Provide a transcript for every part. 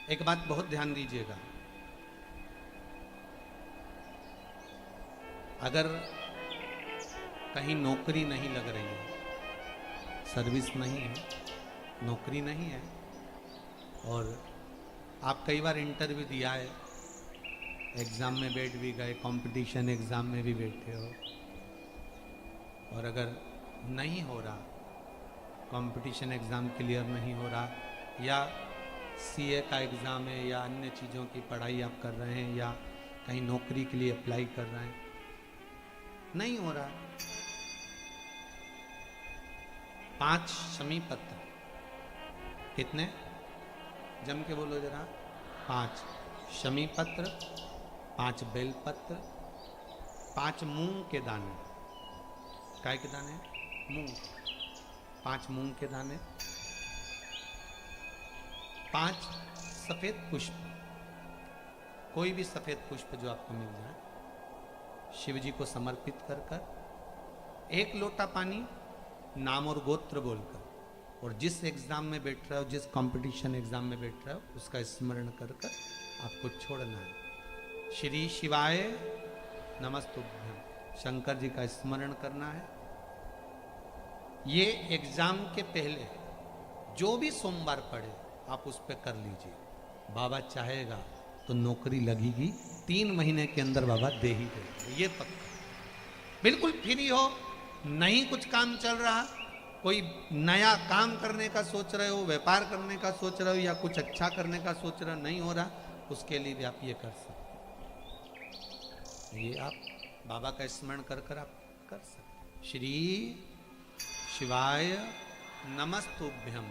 एक बात बहुत ध्यान दीजिएगा, अगर कहीं नौकरी नहीं लग रही है, सर्विस नहीं है, नौकरी नहीं है, और आप कई बार इंटरव्यू दिया है, एग्ज़ाम में बैठ भी गए, कंपटीशन एग्ज़ाम में भी बैठे हो, और अगर नहीं हो रहा, कंपटीशन एग्ज़ाम क्लियर नहीं हो रहा, या सीए का एग्ज़ाम है या अन्य चीज़ों की पढ़ाई आप कर रहे हैं, या कहीं नौकरी के लिए अप्लाई कर रहे हैं, नहीं हो रहा, 5 शमी पत्र, कितने, जम के बोलो जरा, 5 शमी पत्र, 5 बेल पत्र, 5 मूंग के दाने, काय के दाने, मूंग, 5 मूंग के दाने, 5 सफेद पुष्प, कोई भी सफेद पुष्प जो आपको मिल जाए, शिव जी को समर्पित कर कर 1 लोटा पानी, नाम और गोत्र बोलकर, और जिस एग्जाम में बैठ रहे हो, जिस कंपटीशन एग्जाम में बैठ रहे हो, उसका स्मरण कर कर आपको छोड़ना है। श्री शिवाय नमस्तुभ्यम, शंकर जी का स्मरण करना है। ये एग्जाम के पहले जो भी सोमवार पड़े आप उस पर कर लीजिए, बाबा चाहेगा तो नौकरी लगेगी, 3 महीने के अंदर बाबा दे ही देंगे, ये पक्का। बिल्कुल फ्री हो, नहीं कुछ काम चल रहा, कोई नया काम करने का सोच रहे हो, व्यापार करने का सोच रहे हो, या कुछ अच्छा करने का सोच रहे हो, नहीं हो रहा, उसके लिए भी आप ये कर सकते, ये आप बाबा का स्मरण कर कर आप कर सकते। श्री शिवाय नमस्तुभ्यम,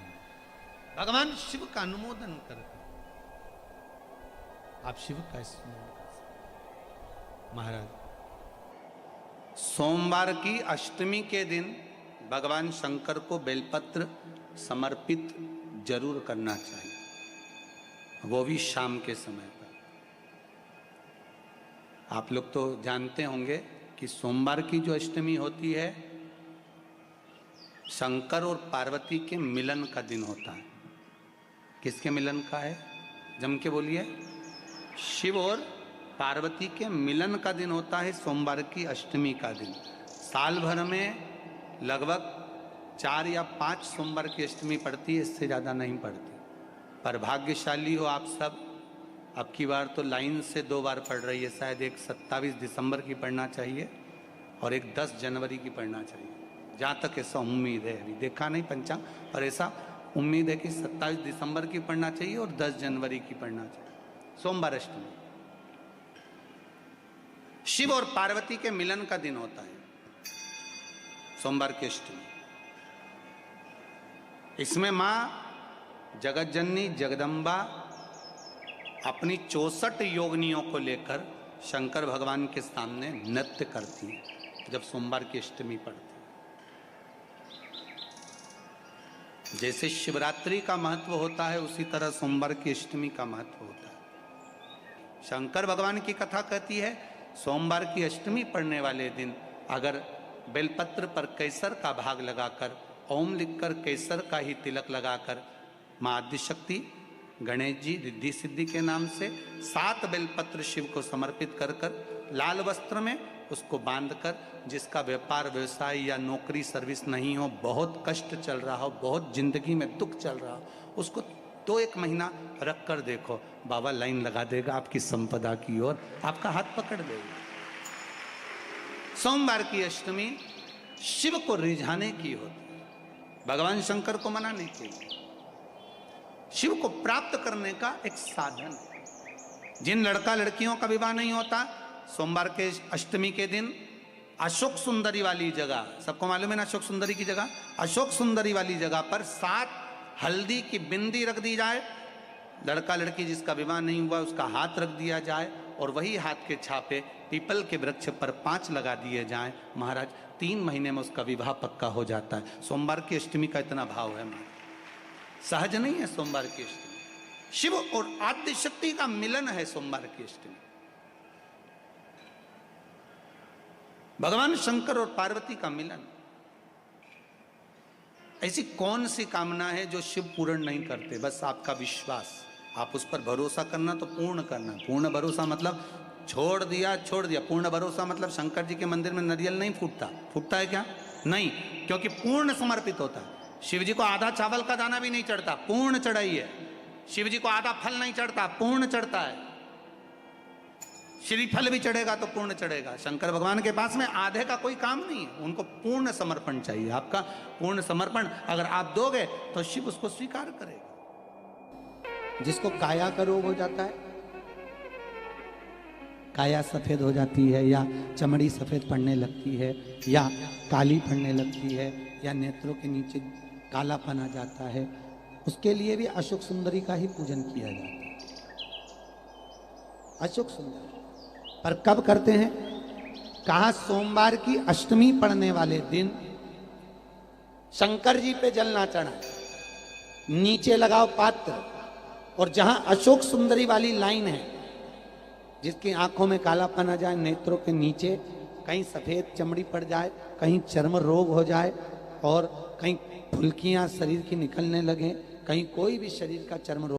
भगवान शिव का अनुमोदन कर आप शिव का स्मरण कर सकते। महाराज, सोमवार की अष्टमी के दिन भगवान शंकर को बेलपत्र समर्पित जरूर करना चाहिए, वो भी शाम के समय पर। आप लोग तो जानते होंगे कि सोमवार की जो अष्टमी होती है, शंकर और पार्वती के मिलन का दिन होता है। किसके मिलन का है, जम के बोलिए, शिव और पार्वती के मिलन का दिन होता है सोमवार की अष्टमी का दिन। साल भर में लगभग 4 या 5 सोमवार की अष्टमी पड़ती है, इससे ज़्यादा नहीं पड़ती। पर भाग्यशाली हो आप सब, अब की बार तो लाइन से 2 बार पड़ रही है, शायद एक 27 दिसंबर की पढ़ना चाहिए और एक 10 जनवरी की पढ़ना चाहिए, जहाँ तक ऐसा उम्मीद है, अभी देखा नहीं पंचांग, और ऐसा उम्मीद है कि 27 दिसंबर की पढ़ना चाहिए और 10 जनवरी की पढ़ना चाहिए, सोमवार अष्टमी। शिव और पार्वती के मिलन का दिन होता है सोमवार की अष्टमी। इसमें मां जगत जननी जगदम्बा अपनी 64 योगिनियों को लेकर शंकर भगवान के सामने नृत्य करती हैं जब सोमवार की अष्टमी पड़ती है। जैसे शिवरात्रि का महत्व होता है, उसी तरह सोमवार की अष्टमी का महत्व होता है। शंकर भगवान की कथा कहती है, सोमवार की अष्टमी पड़ने वाले दिन अगर बेलपत्र पर केसर का भाग लगाकर, ओम लिखकर केसर का ही तिलक लगाकर माँ आदिशक्ति गणेश जी रिद्धि सिद्धि के नाम से 7 बेलपत्र शिव को समर्पित कर कर लाल वस्त्र में उसको बांधकर, जिसका व्यापार व्यवसाय या नौकरी सर्विस नहीं हो, बहुत कष्ट चल रहा हो, बहुत जिंदगी में दुख चल रहा हो, उसको 2-1 महीना रख कर देखो, बाबा लाइन लगा देगा आपकी संपदा की ओर, आपका हाथ पकड़ देगा। सोमवार की अष्टमी शिव को रिझाने की होती है, भगवान शंकर को मनाने के लिए, शिव को प्राप्त करने का एक साधन है। जिन लड़का लड़कियों का विवाह नहीं होता, सोमवार के अष्टमी के दिन अशोक सुंदरी वाली जगह, सबको मालूम है ना अशोक सुंदरी की जगह, अशोक सुंदरी वाली जगह पर 7 हल्दी की बिंदी रख दी जाए, लड़का लड़की जिसका विवाह नहीं हुआ उसका हाथ रख दिया जाए, और वही हाथ के छापे पीपल के वृक्ष पर 5 लगा दिए जाएं। महाराज 3 महीने में उसका विवाह पक्का हो जाता है। सोमवार की अष्टमी का इतना भाव है महाराज, सहज नहीं है सोमवार की अष्टमी। शिव और आद्य शक्ति का मिलन है सोमवार की अष्टमी। भगवान शंकर और पार्वती का मिलन। ऐसी कौन सी कामना है जो शिव पूर्ण नहीं करते? बस आपका विश्वास, आप उस पर भरोसा करना तो पूर्ण करना। पूर्ण भरोसा मतलब छोड़ दिया छोड़ दिया। पूर्ण भरोसा मतलब शंकर जी के मंदिर में नारियल नहीं फूटता, फूटता है क्या? नहीं, क्योंकि पूर्ण समर्पित होता है। शिव जी को आधा चावल का दाना भी नहीं चढ़ता, पूर्ण चढ़ाई है। शिव जी को आधा फल नहीं चढ़ता, पूर्ण चढ़ता है। श्रीफल भी चढ़ेगा तो पूर्ण चढ़ेगा। शंकर भगवान के पास में आधे का कोई काम नहीं है, उनको पूर्ण समर्पण चाहिए। आपका पूर्ण समर्पण अगर आप दोगे तो शिव उसको स्वीकार करेगा। जिसको काया का रोग हो जाता है, काया सफेद हो जाती है, या चमड़ी सफेद पड़ने लगती है, या काली पड़ने लगती है, या नेत्रों के नीचे कालापन आ जाता है, उसके लिए भी अशोक सुंदरी का ही पूजन किया जाता है। अशोक सुंदरी पर कब करते हैं? कहा सोमवार की अष्टमी पड़ने वाले दिन शंकर जी पे जल ना चढ़ा, नीचे लगाओ पात्र, और जहां अशोक सुंदरी वाली लाइन है, जिसकी आंखों में कालापन आ जाए, नेत्रों के नीचे कहीं सफेद चमड़ी पड़ जाए, कहीं चर्म रोग हो जाए, और कहीं फुल्कियां शरीर की निकलने लगे, कहीं कोई भी शरीर का चर्म रोग